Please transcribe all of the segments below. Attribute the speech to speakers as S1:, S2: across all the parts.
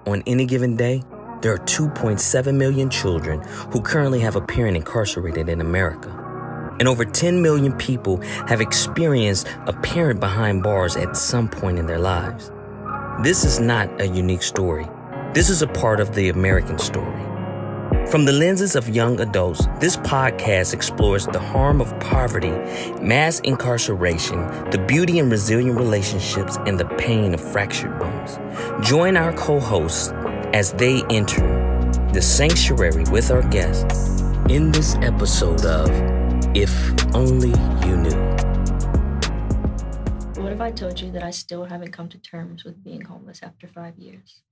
S1: On any given day, there are 2.7 million children who currently have a parent incarcerated in America. And over 10 million people have experienced a parent behind bars at some point in their lives. This is not a unique story. This is a part of the American story. From the lenses of young adults, this podcast explores the harm of poverty, mass incarceration, the beauty and resilient relationships, and the pain of fractured bones. Join our co-hosts as they enter the sanctuary with our guests in this episode of If Only You Knew.
S2: What if I told you that I still haven't come to terms with being homeless after 5 years?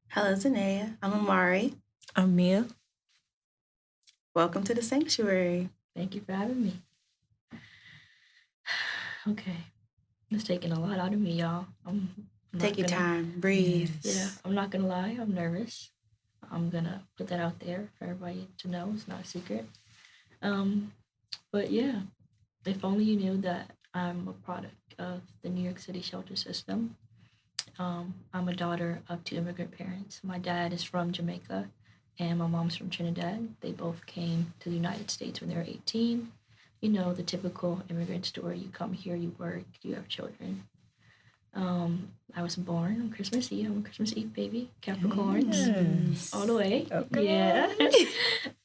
S3: Hello, Zenayah. I'm Amari.
S4: I'm Mia.
S3: Welcome to the sanctuary.
S2: Thank you for having me. Okay. It's taking a lot out of me, y'all.
S3: Take your time. Breathe.
S2: Yeah, I'm not going to lie. I'm nervous. I'm going to put that out there for everybody to know. It's not a secret. But yeah, if only you knew that I'm a product of the New York City shelter system. I'm a daughter of 2 immigrant parents. My dad is from Jamaica and my mom's from Trinidad. They both came to the United States when they were 18. You know, the typical immigrant story. You come here, you work, you have children. I was born on Christmas Eve. I'm a Christmas Eve baby. Capricorns. All the way.
S4: Okay.
S2: Yeah.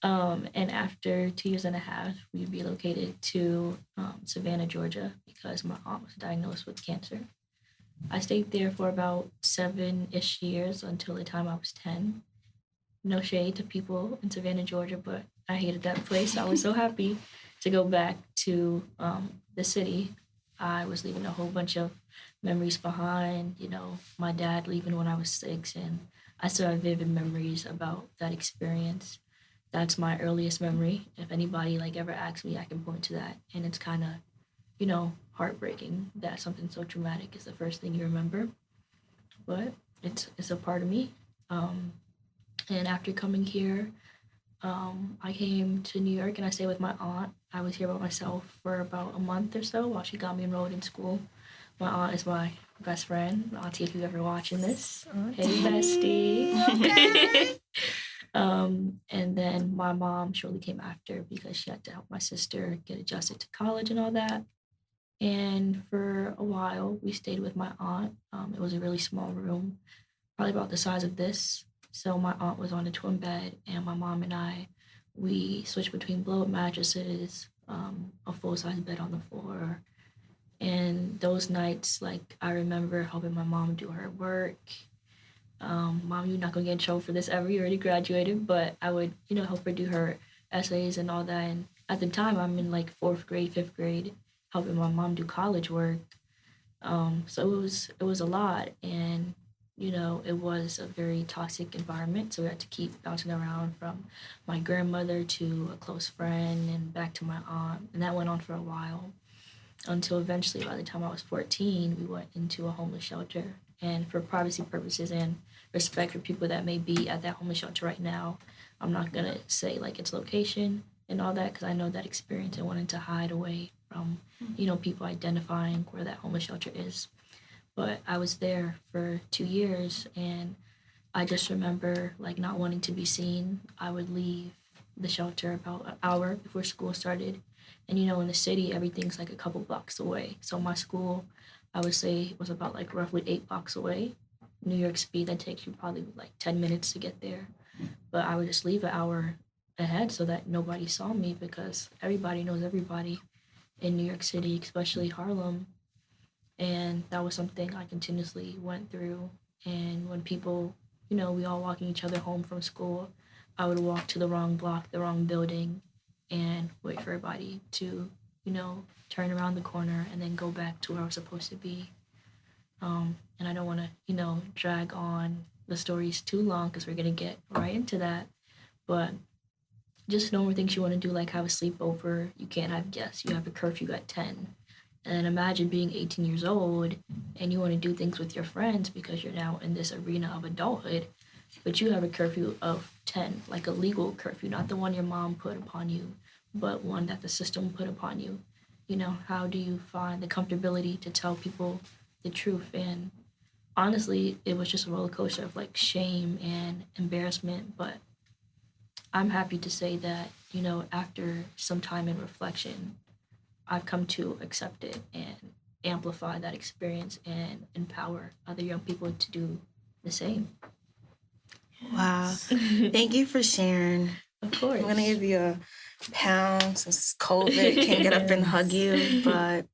S2: And after 2 years and a half, we relocated to Savannah, Georgia, because my aunt was diagnosed with cancer. I stayed there for about 7-ish years until the time I was 10. No shade to people in Savannah, Georgia, but I hated that place. I was so happy to go back to the city. I was leaving a whole bunch of memories behind, you know, my dad leaving when I was 6, and I still have vivid memories about that experience. That's my earliest memory. If anybody ever asks me, I can point to that, and it's kind of, you know, heartbreaking that something so traumatic is the first thing you remember, but it's a part of me. And after coming here, I came to New York and I stayed with my aunt. I was here by myself for about a month or so while she got me enrolled in school. My aunt is my best friend. Auntie, if you're ever watching this. Hey, bestie. And then my mom shortly came after because she had to help my sister get adjusted to college and all that. And for a while, we stayed with my aunt. It was a really small room, probably about the size of this. So my aunt was on a twin bed, and my mom and I, we switched between blow-up mattresses, a full-size bed on the floor. And those nights, I remember helping my mom do her work. Mom, you're not going to get in trouble for this ever. You already graduated. But I would, help her do her essays and all that. And at the time, I'm in 4th grade, 5th grade, helping my mom do college work. So it was a lot. And it was a very toxic environment. So we had to keep bouncing around from my grandmother to a close friend and back to my aunt. And that went on for a while until eventually, by the time I was 14, we went into a homeless shelter. And for privacy purposes and respect for people that may be at that homeless shelter right now, I'm not going to say its location and all that, because I know that experience and wanted to hide away from, people identifying where that homeless shelter is. But I was there for 2 years, and I just remember not wanting to be seen. I would leave the shelter about an hour before school started. And in the city, everything's a couple blocks away. So my school, I would say, was about roughly 8 blocks away. New York speed, that takes you probably 10 minutes to get there. But I would just leave an hour ahead so that nobody saw me, because everybody knows everybody in New York City, especially Harlem. And that was something I continuously went through. And when people, we all walking each other home from school, I would walk to the wrong block, the wrong building, and wait for everybody to, turn around the corner and then go back to where I was supposed to be. And I don't want to, drag on the stories too long, because we're going to get right into that. But just normal things you want to do, like have a sleepover. You can't have guests. You have a curfew at 10. And imagine being 18 years old and you want to do things with your friends because you're now in this arena of adulthood, but you have a curfew of 10, a legal curfew, not the one your mom put upon you, but one that the system put upon you. How do you find the comfortability to tell people the truth and honestly, it was just a roller coaster of like shame and embarrassment. But I'm happy to say that, after some time in reflection, I've come to accept it and amplify that experience and empower other young people to do the same.
S3: Wow. Thank you for sharing.
S2: Of course.
S3: I'm going to give you a pound since COVID. Can't get up and hug you, but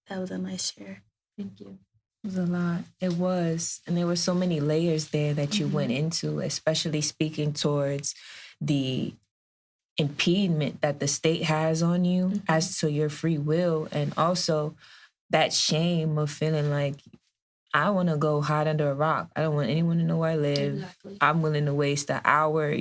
S3: that was a nice share.
S2: Thank you.
S4: It was a lot. It was. And there were so many layers there that you went into, especially speaking towards the impediment that the state has on you as to your free will, and also that shame of feeling like, I want to go hide under a rock. I don't want anyone to know where I live.
S2: Exactly.
S4: I'm willing to waste an hour,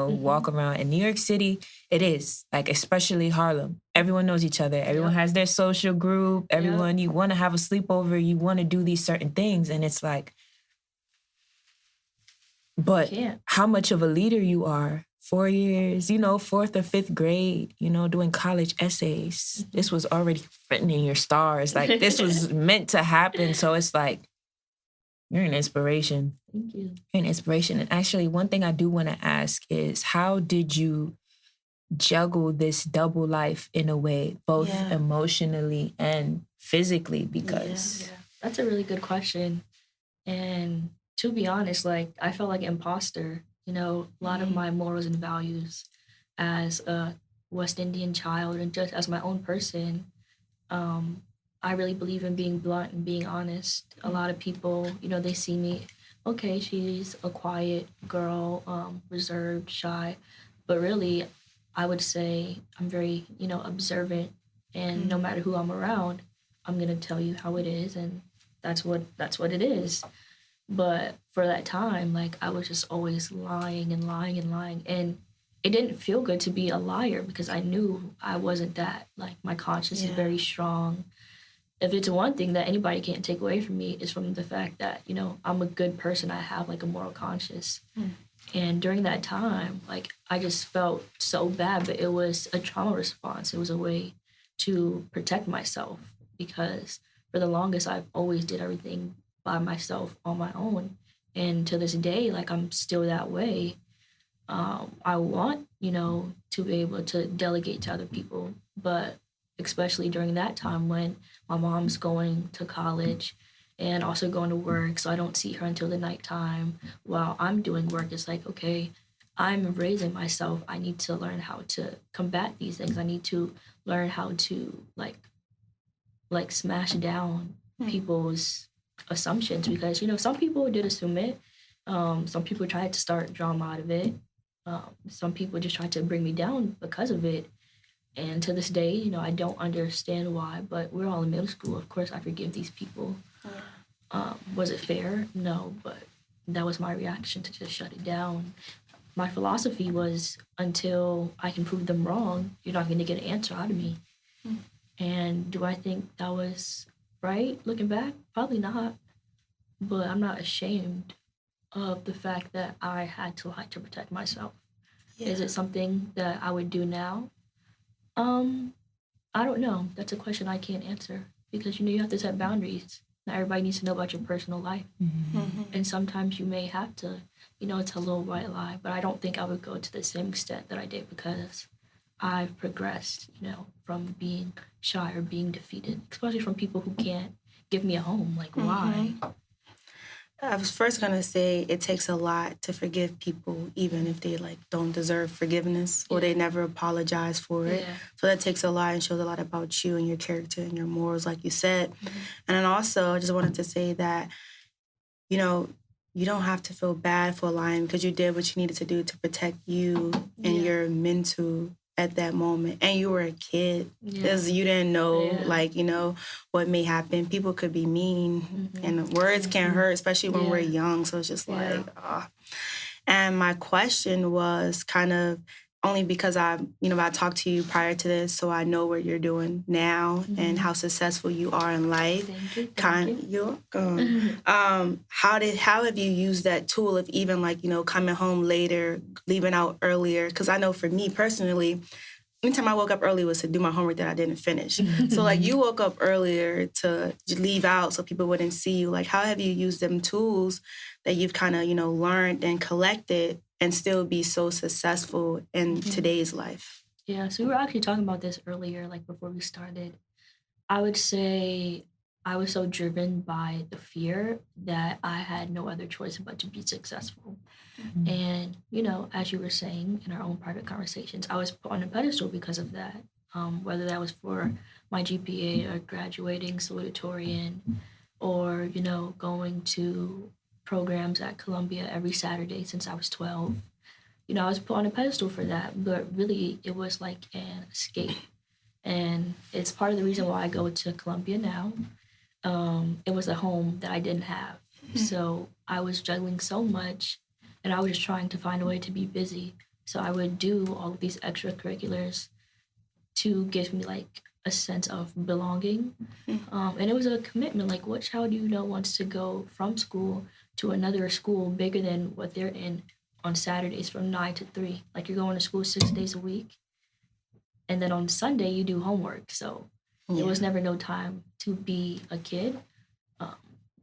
S4: walk around. In New York City, it is, like, especially Harlem. Everyone knows each other. Everyone has their social group. Everyone, you want to have a sleepover. You want to do these certain things. And it's like, but how much of a leader you are. 4 years, 4th or 5th grade, doing college essays. This was already written in your stars. Like, this was meant to happen. So it's like, you're an inspiration.
S2: Thank you.
S4: You're an inspiration. And actually, one thing I do want to ask is, how did you juggle this double life in a way, both emotionally and physically? Because
S2: that's a really good question. And to be honest, like, I felt like an imposter. A lot of my morals and values as a West Indian child and just as my own person, I really believe in being blunt and being honest. A lot of people, they see me, okay, she's a quiet girl, reserved, shy. But really, I would say I'm very, observant. And no matter who I'm around, I'm going to tell you how it is. And that's what it is. But for that time, like, I was just always lying and lying and lying. And it didn't feel good to be a liar because I knew I wasn't that. Like, my conscience is very strong. If it's one thing that anybody can't take away from me, is from the fact that, I'm a good person. I have, like, a moral conscience. And during that time, like, I just felt so bad, but it was a trauma response. It was a way to protect myself because for the longest, I've always did everything by myself on my own. And to this day, like, I'm still that way. I want, to be able to delegate to other people, but especially during that time when my mom's going to college and also going to work, so I don't see her until the nighttime while I'm doing work. It's like, okay, I'm raising myself. I need to learn how to combat these things. I need to learn how to like smash down people's assumptions because, some people did assume it. Some people tried to start drama out of it. Some people just tried to bring me down because of it. And to this day, I don't understand why, but we're all in middle school. Of course, I forgive these people. Was it fair? No, but that was my reaction to just shut it down. My philosophy was, until I can prove them wrong, you're not going to get an answer out of me. And do I think that was right looking back? Probably not. But I'm not ashamed of the fact that I had to lie to protect myself. Is it something that I would do now? I don't know. That's a question I can't answer because, you have to set boundaries. Not everybody needs to know about your personal life. And sometimes you may have to, it's a little white lie, but I don't think I would go to the same extent that I did because I've progressed, from being shy or being defeated, especially from people who can't give me a home. Like, why?
S3: I was first going to say it takes a lot to forgive people, even if they don't deserve forgiveness or they never apologize for it. So that takes a lot and shows a lot about you and your character and your morals, like you said. And then also, I just wanted to say that, you don't have to feel bad for lying because you did what you needed to do to protect you and your mental at that moment. And you were a kid because you didn't know, what may happen. People could be mean and words can hurt, especially when we're young. So it's just And my question was kind of only because I talked to you prior to this, so I know what you're doing now and how successful you are in life.
S2: Thank you.
S3: You're welcome. How have you used that tool of even coming home later, leaving out earlier? Because I know for me personally, anytime I woke up early was to do my homework that I didn't finish. So, like, you woke up earlier to leave out so people wouldn't see you. Like, how have you used them tools that you've kind of, learned and collected and still be so successful in today's life?
S2: Yeah, so we were actually talking about this earlier, like before we started. I would say I was so driven by the fear that I had no other choice but to be successful. And, as you were saying in our own private conversations, I was put on a pedestal because of that. Whether that was for my GPA or graduating salutatorian or, going to programs at Columbia every Saturday since I was 12. I was put on a pedestal for that, but really it was like an escape. And it's part of the reason why I go to Columbia now. It was a home that I didn't have. So I was juggling so much and I was just trying to find a way to be busy. So I would do all of these extracurriculars to give me like a sense of belonging. And it was a commitment. Like, what child wants to go from school to another school bigger than what they're in on Saturdays from 9 to 3? Like, you're going to school 6 days a week. And then on Sunday, you do homework. So there was never no time to be a kid.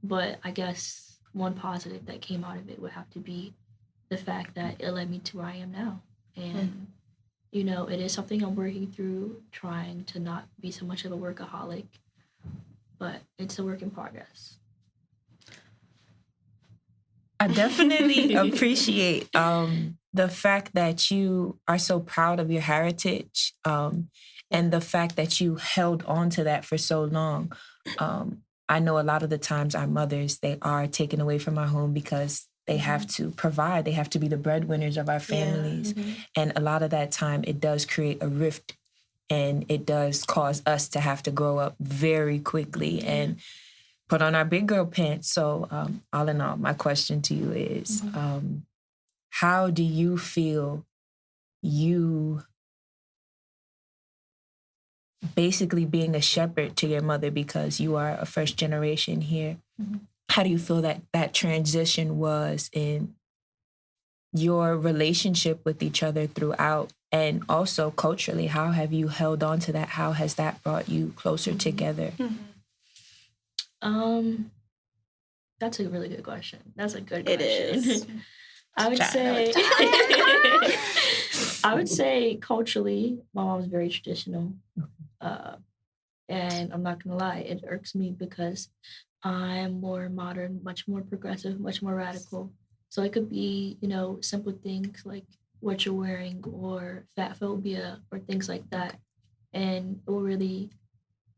S2: But I guess one positive that came out of it would have to be the fact that it led me to where I am now. And, it is something I'm working through, trying to not be so much of a workaholic. But it's a work in progress.
S4: I definitely appreciate the fact that you are so proud of your heritage and the fact that you held on to that for so long. I know a lot of the times our mothers, they are taken away from our home because they have to provide. They have to be the breadwinners of our families. And a lot of that time, it does create a rift and it does cause us to have to grow up very quickly and put on our big girl pants. So all in all, my question to you is, how do you feel you basically being a shepherd to your mother because you are a first generation here? How do you feel that transition was in your relationship with each other throughout? And also culturally, how have you held on to that? How has that brought you closer together?
S2: That's a really good question. That's a good
S3: It
S2: question.
S3: is.
S2: I would say culturally, my mom's very traditional. And I'm not gonna lie, it irks me because I'm more modern, much more progressive, much more radical. So it could be, simple things like what you're wearing or fat phobia or things like that. And it will really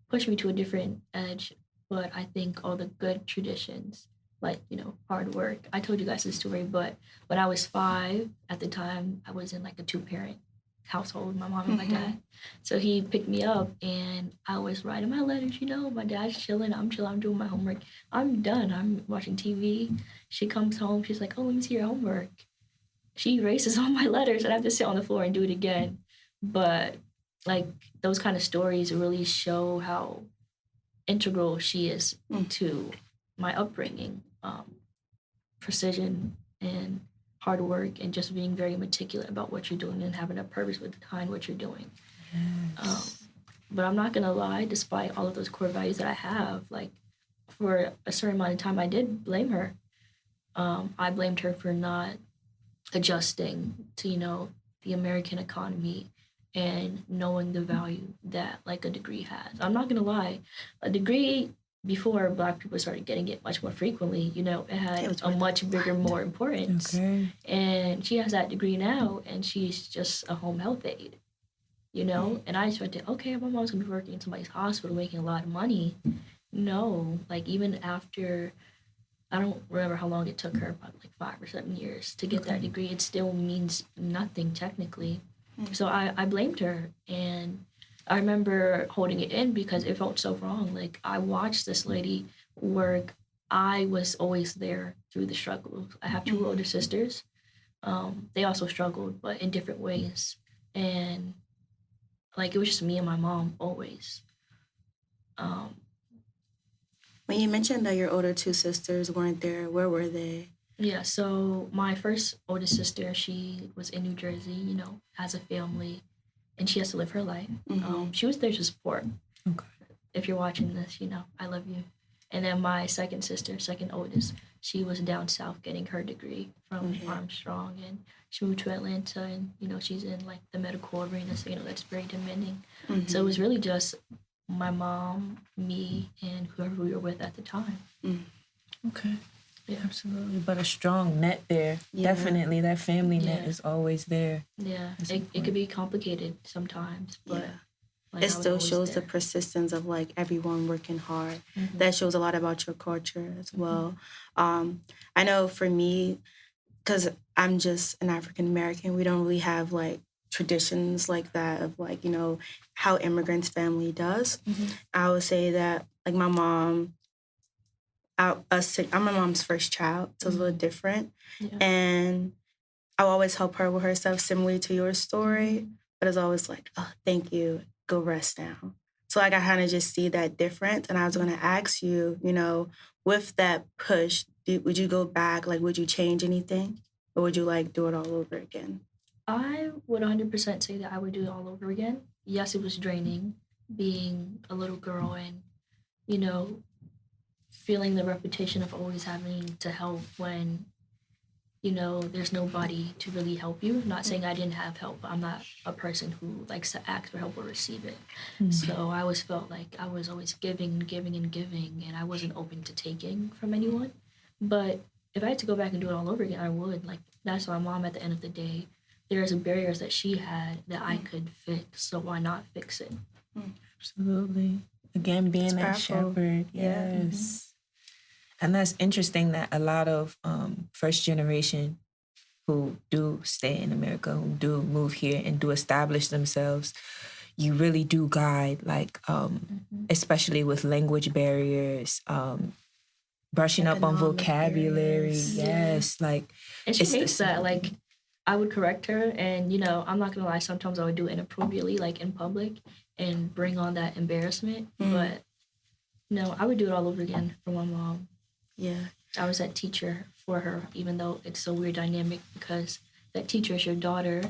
S2: push me to a different edge. But I think all the good traditions, like, hard work. I told you guys this story, but when I was 5, at the time, I was in like a 2-parent household, my mom and my dad. So he picked me up and I was writing my letters, my dad's chilling, I'm chilling, I'm doing my homework. I'm done, I'm watching TV. She comes home, she's like, oh, let me see your homework. She erases all my letters and I have to sit on the floor and do it again. But like those kind of stories really show how integral she is to my upbringing. Precision and hard work and just being very meticulous about what you're doing and having a purpose behind what you're doing. But I'm not gonna lie, despite all of those core values that I have, like for a certain amount of time, I did blame her. I blamed her for not adjusting to, the American economy and knowing the value that like a degree has. I'm not gonna lie, a degree before Black people started getting it much more frequently, it had a much bigger, more importance. And she has that degree now, and she's just a home health aide, And I expected, okay, my mom's gonna be working in somebody's hospital, making a lot of money. No, like even after, I don't remember how long it took her, probably like 5 or 7 years to get that degree. It still means nothing technically. So I blamed her, and I remember holding it in because it felt so wrong. Like, I watched this lady work. I was always there through the struggle. I have 2 older sisters. They also struggled, but in different ways. And, like, it was just me and my mom always.
S3: When you mentioned that your older 2 sisters weren't there, where were they?
S2: Yeah, so my first oldest sister, she was in New Jersey, has a family. and she has to live her life.
S3: Mm-hmm.
S2: She was there to support.
S4: Okay.
S2: If you're watching this, I love you. And then my second sister, second oldest, she was down south getting her degree from Armstrong, and she moved to Atlanta, and she's in like the medical arena, so that's very demanding.
S3: Mm-hmm.
S2: So it was really just my mom, me, and whoever we were with at the time.
S4: Okay.
S2: Yeah.
S4: Absolutely. But a strong net there.
S3: Yeah.
S4: Definitely that family net is always there.
S2: Yeah. It could be complicated sometimes, but
S3: it still shows the persistence of like everyone working hard. That shows a lot about your culture as well. I know for me, because I'm just an African American, we don't really have like traditions like that of like, how immigrants family does. I would say that like my mom, I'm my mom's first child, so it's a little different.
S2: Yeah.
S3: And I always help her with her stuff similarly to your story, but it's always like, oh, thank you, go rest now. So like I kind of just see that difference. And I was going to ask you, with that push, would you go back? Like, would you change anything? Or would you like do it all over again?
S2: I would 100% say that I would do it all over again. Yes, it was draining being a little girl and, feeling the reputation of always having to help when, there's nobody to really help you. Not saying I didn't have help, but I'm not a person who likes to ask for help or receive it. So I always felt like I was always giving and giving and giving, and I wasn't open to taking from anyone. But if I had to go back and do it all over again, I would. Like, that's my mom at the end of the day. There's barriers that she had that I could fix, so why not fix it?
S4: Absolutely. Again, being that shepherd. Yes. And that's interesting that a lot of first generation who do stay in America, who do move here and do establish themselves, you really do guide, like, especially with language barriers, brushing up on vocabulary. Yes. Like,
S2: and she hates that. Like, I would correct her, and I'm not gonna lie, sometimes I would do it inappropriately, like in public, and bring on that embarrassment. But no, I would do it all over again for my mom.
S3: Yeah.
S2: I was that teacher for her, even though it's a weird dynamic because that teacher is your daughter,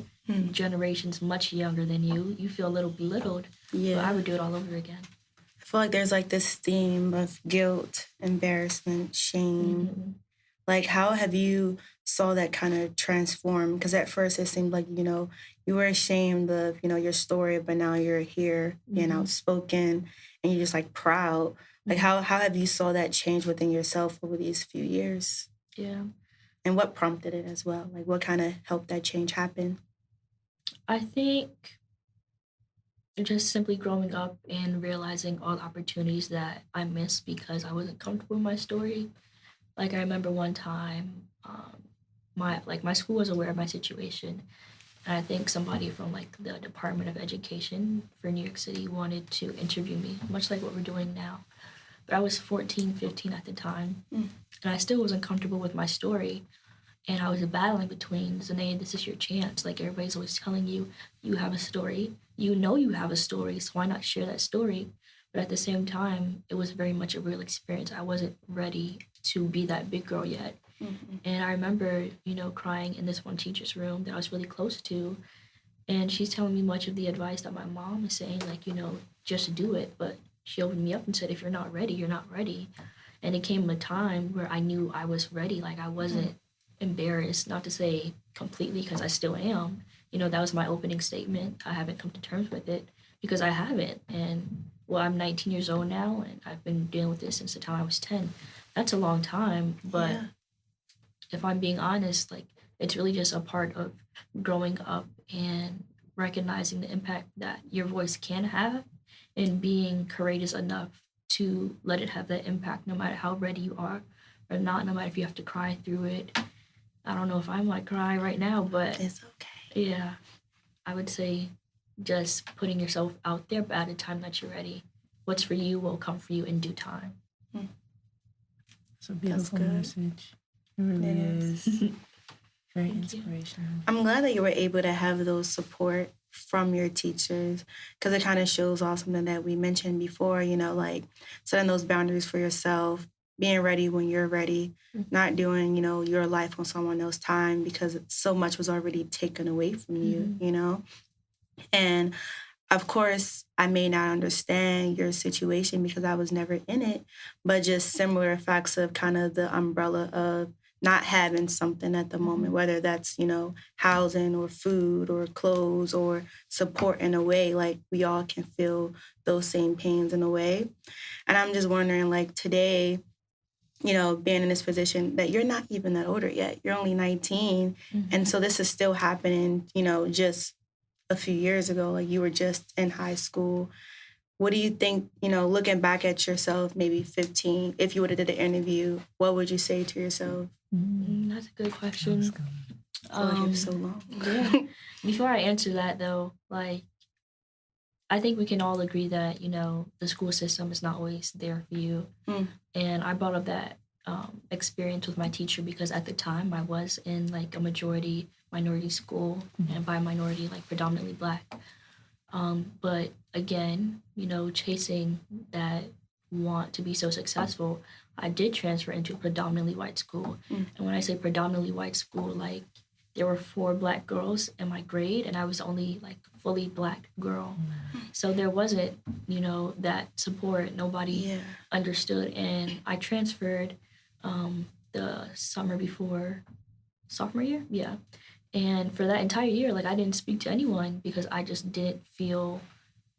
S2: generations much younger than you. You feel a little belittled. Yeah. But I would do it all over again.
S3: I feel like there's like this theme of guilt, embarrassment, shame. Like, how have you saw that kind of transform? Because at first it seemed like, you were ashamed of, your story, but now you're here being outspoken and you're just like proud. Like, how have you saw that change within yourself over these few years?
S2: Yeah.
S3: And what prompted it as well? Like, what kind of helped that change happen?
S2: I think just simply growing up and realizing all the opportunities that I missed because I wasn't comfortable with my story. Like, I remember one time, my school was aware of my situation. And I think somebody from, like, the Department of Education for New York City wanted to interview me, much like what we're doing now. But I was 14, 15 at the time, and I still wasn't comfortable with my story. And I was battling between, Zenayah, this is your chance. Like, everybody's always telling you, you have a story. You know you have a story, so why not share that story? But at the same time, it was very much a real experience. I wasn't ready to be that big girl yet. And I remember, crying in this one teacher's room that I was really close to. And she's telling me much of the advice that my mom is saying, like, just do it. But she opened me up and said, if you're not ready, you're not ready. And it came a time where I knew I was ready. Like, I wasn't embarrassed, not to say completely, because I still am. That was my opening statement. I haven't come to terms with it because I haven't. And, I'm 19 years old now, and I've been dealing with this since the time I was 10. That's a long time. But if I'm being honest, like, it's really just a part of growing up and recognizing the impact that your voice can have and being courageous enough to let it have that impact no matter how ready you are or not, no matter if you have to cry through it. I don't know if I might cry right now, but
S3: it's okay.
S2: Yeah, I would say just putting yourself out there, but at a time that you're ready. What's for you will come for you in due time.
S4: It's a beautiful message. It really is. Very inspirational.
S3: I'm glad that you were able to have those support from your teachers, because it kind of shows all something that we mentioned before, like setting those boundaries for yourself, being ready when you're ready, not doing, your life on someone else's time because so much was already taken away from you, And of course, I may not understand your situation because I was never in it, but just similar effects of kind of the umbrella of not having something at the moment, whether that's, housing or food or clothes or support in a way, like we all can feel those same pains in a way. And I'm just wondering, like today, being in this position that you're not even that older yet, you're only 19. And so this is still happening, just a few years ago, like you were just in high school. What do you think, looking back at yourself, maybe 15, if you would have did the interview, what would you say to yourself?
S2: That's a good question.
S3: I feel like it was so long.
S2: Yeah. Before I answer that, though, like, I think we can all agree that, the school system is not always there for you. And I brought up that experience with my teacher because at the time I was in like a majority minority school, and by minority, like predominantly Black. But again, chasing that want to be so successful, I did transfer into a predominantly white school. And when I say predominantly white school, like there were 4 Black girls in my grade, and I was only like fully Black girl. So there wasn't, that support. Nobody understood. And I transferred the summer before sophomore year. Yeah. And for that entire year, like I didn't speak to anyone because I just didn't feel,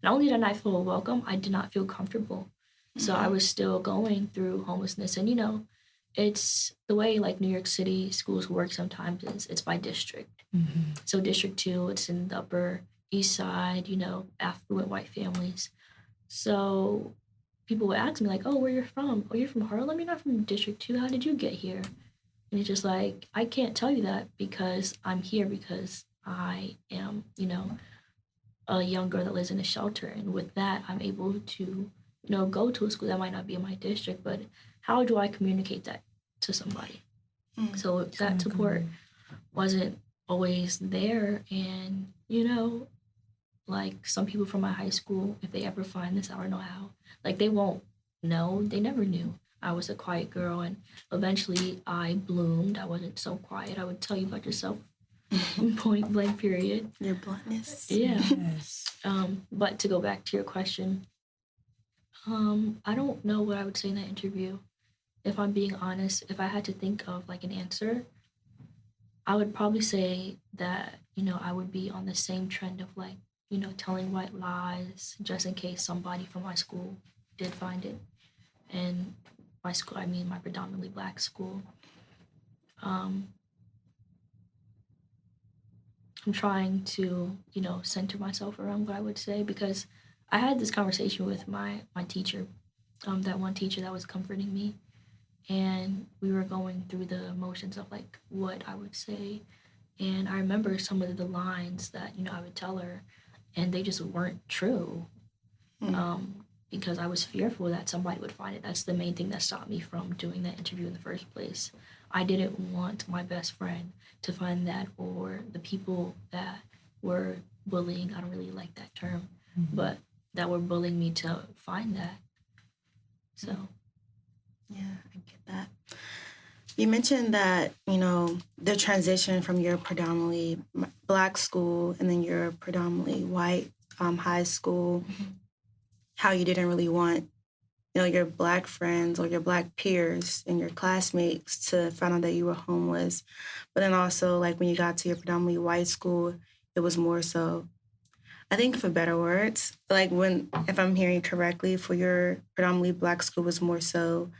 S2: not only did I not feel welcome, I did not feel comfortable. So I was still going through homelessness. And, it's the way like New York City schools work sometimes is it's by district. So District 2, it's in the Upper East Side, affluent white families. So people would ask me like, oh, where you're from? Oh, you're from Harlem? You're not from District 2? How did you get here? And it's just like, I can't tell you that because I'm here because I am, a young girl that lives in a shelter. And with that, I'm able to, go to a school that might not be in my district, but how do I communicate that to somebody? So that support wasn't always there. And, like some people from my high school, if they ever find this, I don't know how, like they won't know, they never knew. I was a quiet girl, and eventually I bloomed. I wasn't so quiet. I would tell you about yourself, point blank, period.
S3: Your bluntness.
S2: Yeah.
S4: Yes.
S2: But to go back to your question, I don't know what I would say in that interview. If I'm being honest, if I had to think of like an answer, I would probably say that, I would be on the same trend of like, telling white lies just in case somebody from my school did find it. And my school, I mean my predominantly Black school. I'm trying to, center myself around what I would say because I had this conversation with my teacher, that one teacher that was comforting me. And we were going through the motions of like what I would say. And I remember some of the lines that, I would tell her, and they just weren't true. Because I was fearful that somebody would find it. That's the main thing that stopped me from doing that interview in the first place. I didn't want my best friend to find that, or the people that were bullying, I don't really like that term, but that were bullying me to find that. So.
S3: Yeah, I get that. You mentioned that, the transition from your predominantly Black school and then your predominantly white high school, how you didn't really want, your Black friends or your Black peers and your classmates to find out that you were homeless. But then also, like, when you got to your predominantly white school, it was more so, I think for better words, like if I'm hearing correctly, for your predominantly Black school was more so,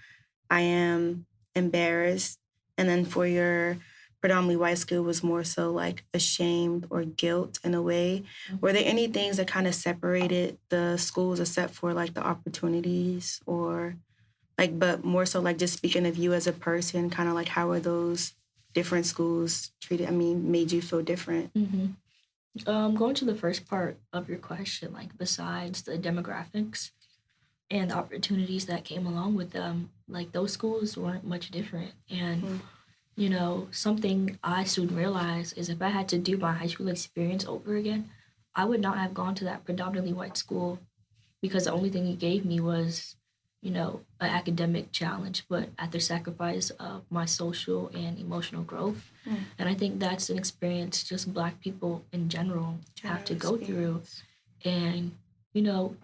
S3: I am embarrassed. And then for your predominantly white school was more so like ashamed or guilt in a way. Were there any things that kind of separated the schools except for like the opportunities or like, but more so like just speaking of you as a person, kind of like how were those different schools treated? I mean, made you feel different?
S2: Going to the first part of your question, like besides the demographics and the opportunities that came along with them, like those schools weren't much different. And something I soon realized is if I had to do my high school experience over again, I would not have gone to that predominantly white school because the only thing it gave me was, an academic challenge, but at the sacrifice of my social and emotional growth. And I think that's an experience just Black people in general have to go through. And,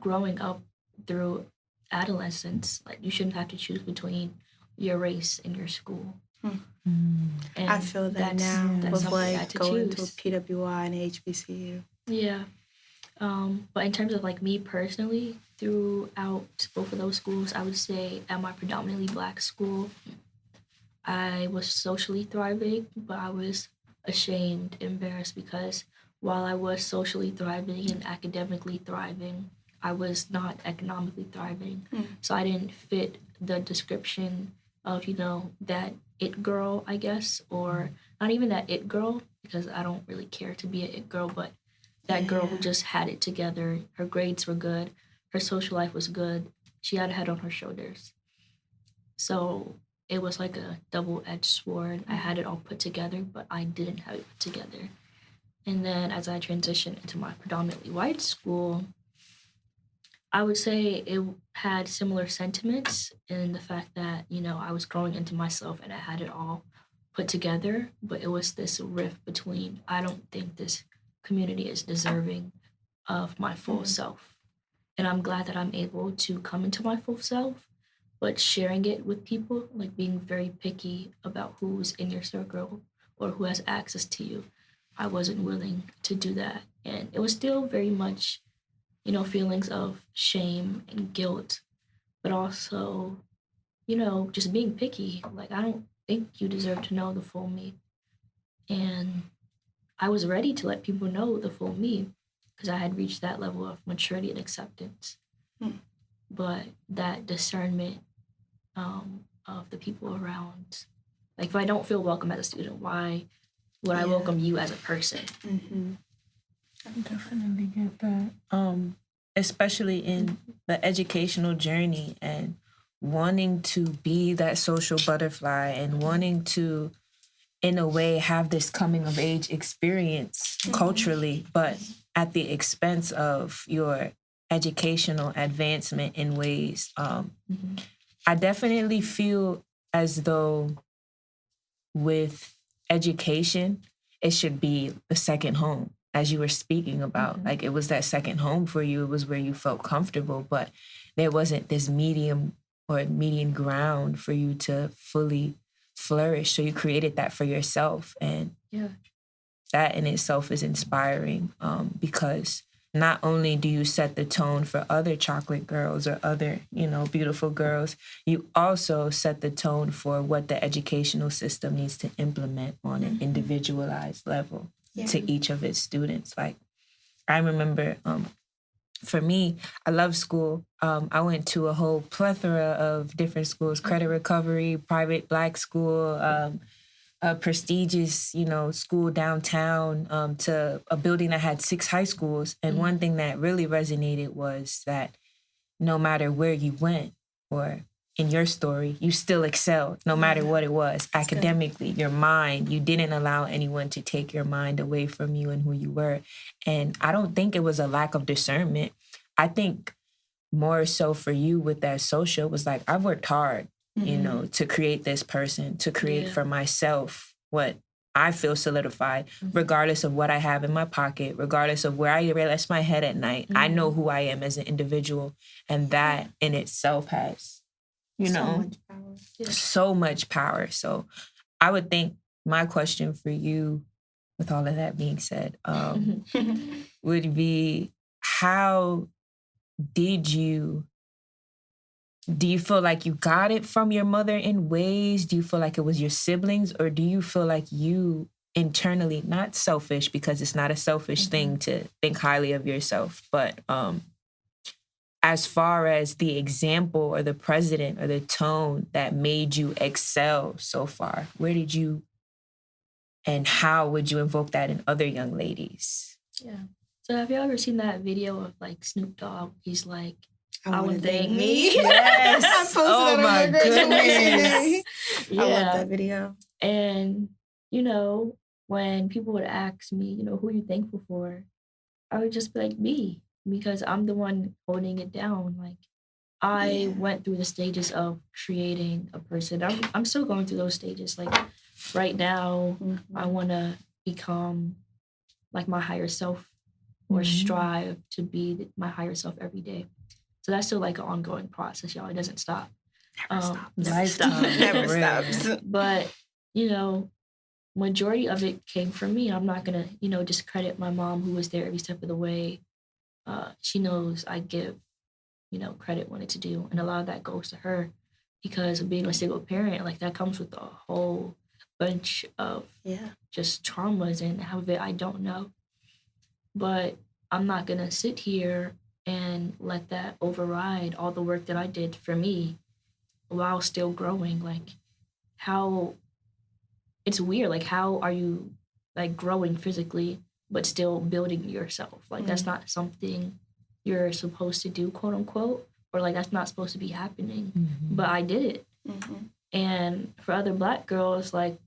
S2: growing up through adolescence, like you shouldn't have to choose between your race and your school.
S3: And I feel that now with like going to a PWI and HBCU.
S2: Yeah. But in terms of like me personally, throughout both of those schools, I would say at my predominantly Black school, I was socially thriving, but I was ashamed, embarrassed, because while I was socially thriving and academically thriving, I was not economically thriving. So I didn't fit the description of, that it girl, I guess, or not even that it girl, because I don't really care to be an it girl, but that girl who just had it together. Her grades were good. Her social life was good. She had a head on her shoulders. So it was like a double-edged sword. I had it all put together, but I didn't have it put together. And then as I transitioned into my predominantly white school, I would say it had similar sentiments in the fact that, I was growing into myself and I had it all put together, but it was this rift between, I don't think this community is deserving of my full self. And I'm glad that I'm able to come into my full self, but sharing it with people, like being very picky about who's in your circle or who has access to you, I wasn't willing to do that. And it was still very much, feelings of shame and guilt, but also, just being picky. Like, I don't think you deserve to know the full me. And I was ready to let people know the full me because I had reached that level of maturity and acceptance. But that discernment of the people around, like if I don't feel welcome as a student, why would I welcome you as a person?
S4: I definitely get that. Especially in the educational journey and wanting to be that social butterfly and wanting to, in a way, have this coming of age experience culturally, but at the expense of your educational advancement in ways. I definitely feel as though with education, it should be the second home, as you were speaking about. Like, it was that second home for you. It was where you felt comfortable, but there wasn't this medium or median ground for you to fully flourish. So you created that for yourself. And that in itself is inspiring because not only do you set the tone for other chocolate girls or other, beautiful girls, you also set the tone for what the educational system needs to implement on an individualized level to each of its students. Like, I remember for me, I love school. I went to a whole plethora of different schools, credit recovery, private Black school, a prestigious, school downtown, to a building that had 6 high schools. And one thing that really resonated was that no matter where you went or in your story, you still excelled, no matter what it was. That's academically, your mind, you didn't allow anyone to take your mind away from you and who you were. And I don't think it was a lack of discernment. I think more so for you with that social was like, I've worked hard, to create this person, to create for myself what I feel solidified, regardless of what I have in my pocket, regardless of where I rest my head at night. I know who I am as an individual. And that in itself has, so much power. So I would think my question for you, with all of that being said, would be, how do you feel like you got it from your mother in ways? Do you feel like it was your siblings? Or do you feel like you internally, not selfish, because it's not a selfish thing to think highly of yourself, but as far as the example or the president or the tone that made you excel so far, where did you and how would you invoke that in other young ladies?
S2: Yeah. So have you ever seen that video of like Snoop Dogg? He's like, I want to thank me.
S3: Yes. I posted
S4: Oh
S3: that
S4: my
S3: on my
S4: goodness.
S3: I love that video.
S2: And, when people would ask me, who are you thankful for? I would just be like, me, because I'm the one holding it down. Like, I went through the stages of creating a person. I'm still going through those stages. Like right now, I want to become like my higher self or strive to be my higher self every day. So that's still like an ongoing process, y'all. It doesn't stop.
S3: Never stops. Never stops.
S2: But, you know, majority of it came from me. I'm not going to, you know, discredit my mom who was there every step of the way. She knows I give, you know, credit when it's due. And a lot of that goes to her because of being a single parent, like that comes with a whole bunch of just traumas and half of it I don't know. But I'm not going to sit here and let that override all the work that I did for me while still growing. Like how it's weird. Like how are you like growing physically but still building yourself? Like that's not something you're supposed to do, quote unquote, or like that's not supposed to be happening. But I did it. And for other Black girls, like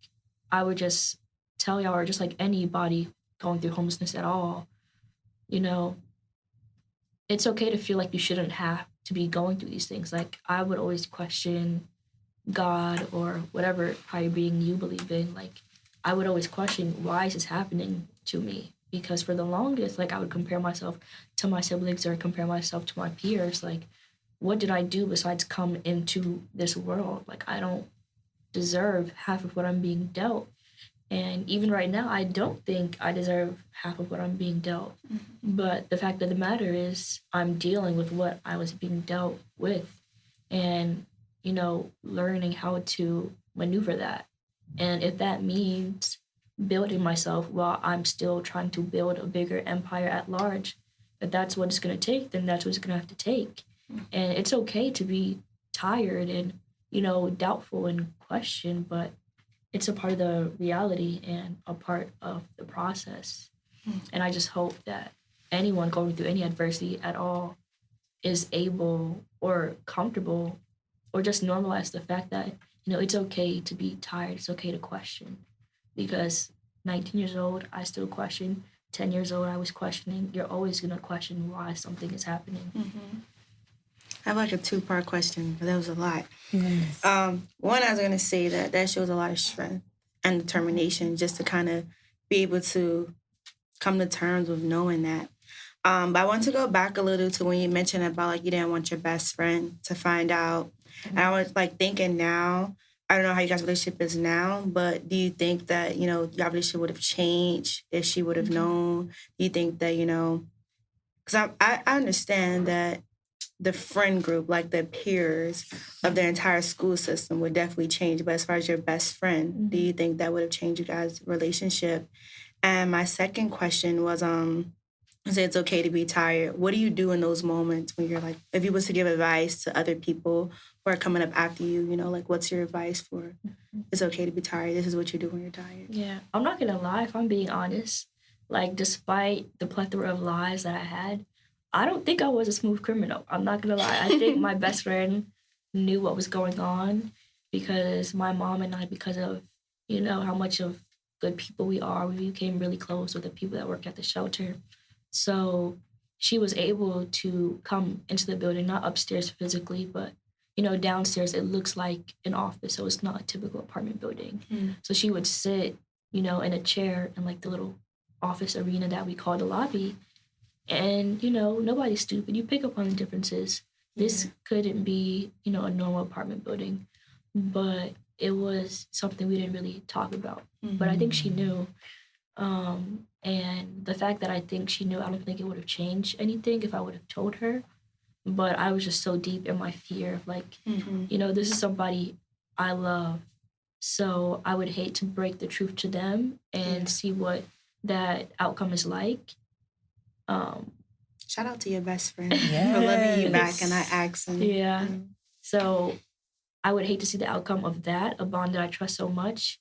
S2: I would just tell y'all, or just like anybody going through homelessness at all, you know, it's okay to feel like you shouldn't have to be going through these things. Like I would always question God or whatever higher being you believe in. Like I would always question, why is this happening to me? Because for the longest, like I would compare myself to my siblings or compare myself to my peers. Like, what did I do besides come into this world? Like I don't deserve half of what I'm being dealt. And even right now, I don't think I deserve half of what I'm being dealt. But the fact of the matter is I'm dealing with what I was being dealt with and, you know, learning how to maneuver that. And if that means building myself while I'm still trying to build a bigger empire at large, if that's what it's going to take, then that's what it's going to have to take. And it's okay to be tired and, you know, doubtful and question, but it's a part of the reality and a part of the process. And I just hope that anyone going through any adversity at all is able or comfortable or just normalize the fact that, you know, it's okay to be tired. It's okay to question. Because 19 years old, I still question. 10 years old, I was questioning. You're always going to question why something is happening.
S3: I have like a 2-part question, but that was a lot.
S4: Yes.
S3: One, I was going to say that shows a lot of strength and determination just to kind of be able to come to terms with knowing that. But I want to go back a little to when you mentioned about like you didn't want your best friend to find out. And I was like thinking now, I don't know how you guys' relationship is now, but do you think that, you know, your relationship would have changed if she would have known? Do you think that, you know, because I understand that the friend group, like the peers of the entire school system would definitely change. But as far as your best friend, do you think that would have changed you guys' relationship? And my second question was, say it's okay to be tired. What do you do in those moments when you're like, if you was to give advice to other people who are coming up after you, you know, like what's your advice for it's okay to be tired? This is what you do when you're tired.
S2: Yeah, I'm not gonna lie, if I'm being honest, like despite the plethora of lies that I had, I don't think I was a smooth criminal. I'm not gonna lie. I think my best friend knew what was going on because my mom and I, because of, you know, how much of good people we are, we became really close with the people that work at the shelter. So she was able to come into the building, not upstairs physically, but, you know, downstairs, it looks like an office. So it's not a typical apartment building. So she would sit, you know, in a chair in like the little office arena that we call the lobby. And, you know, nobody's stupid. You pick up on the differences. This couldn't be, you know, a normal apartment building, but it was something we didn't really talk about. But I think she knew. And the fact that I think she knew, I don't think it would have changed anything if I would have told her. But I was just so deep in my fear of like, you know, this is somebody I love. So I would hate to break the truth to them and see what that outcome is like.
S3: Shout out to your best friend for loving you back and not asking.
S2: Yeah. So I would hate to see the outcome of that, a bond that I trust so much.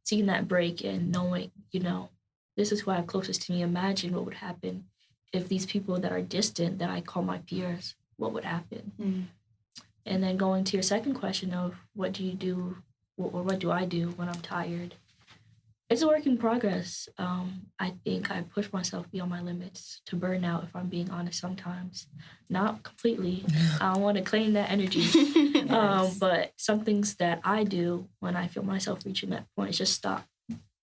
S2: Seeing that break and knowing, you know, this is who I have closest to me. Imagine what would happen if these people that are distant, that I call my peers, what would happen? And then going to your second question of what do you do, or what do I do when I'm tired? It's a work in progress. I think I push myself beyond my limits to burn out, if I'm being honest, sometimes. Not completely. I don't want to claim that energy.
S4: Yes.
S2: But some things that I do when I feel myself reaching that point is just stop.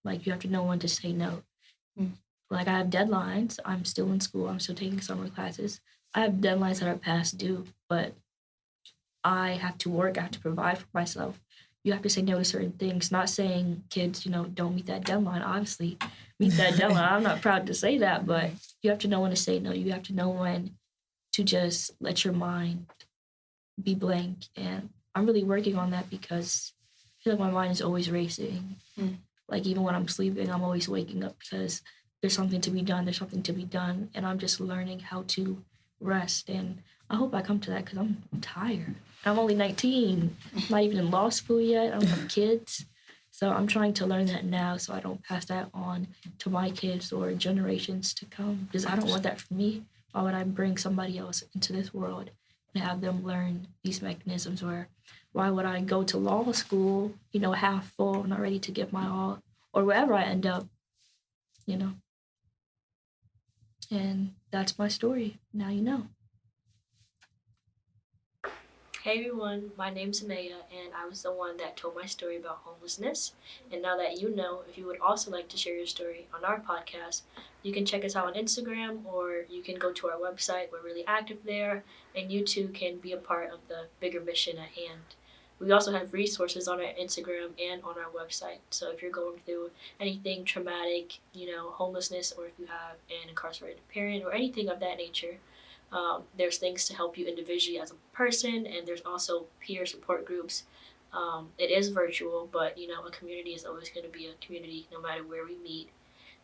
S2: Like, you have to know when to say no. Like, I have deadlines. I'm still in school. I'm still taking summer classes. I have deadlines that are past due, but I have to work. I have to provide for myself. You have to say no to certain things. Not saying kids, don't meet that deadline. Obviously, meet that deadline. I'm not proud to say that, but you have to know when to say no. You have to know when to just let your mind be blank. And I'm really working on that because I feel like my mind is always racing. Like, even when I'm sleeping, I'm always waking up because there's something to be done. There's something to be done. And I'm just learning how to rest. And I hope I come to that because I'm tired. I'm only 19. I'm not even in law school yet. I don't have kids. So I'm trying to learn that now so I don't pass that on to my kids or generations to come, because I don't want that for me. Why would I bring somebody else into this world and have them learn these mechanisms? Or why would I go to law school, half full, not ready to give my all, or wherever I end up, you know? And that's my story. Now you know. Hey everyone, my name's Zenayah, and I was the one that told my story about homelessness. And now that you know, if you would also like to share your story on our podcast, you can check us out on Instagram, or you can go to our website. We're really active there, and you too can be a part of the bigger mission at hand. We also have resources on our Instagram and on our website. So if you're going through anything traumatic, homelessness, or if you have an incarcerated parent or anything of that nature, there's things to help you individually as a person, and there's also peer support groups. It is virtual, but a community is always going to be a community no matter where we meet.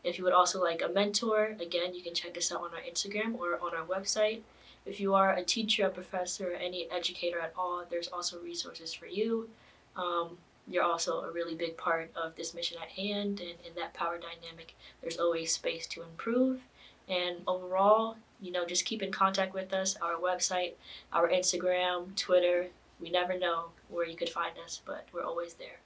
S2: If you would also like a mentor, again, you can check us out on our Instagram or on our website. If you are a teacher, a professor, or any educator at all, there's also resources for you. You're also a really big part of this mission at hand, and in that power dynamic, there's always space to improve. And overall, just keep in contact with us, our website, our Instagram, Twitter. We never know where you could find us, but we're always there.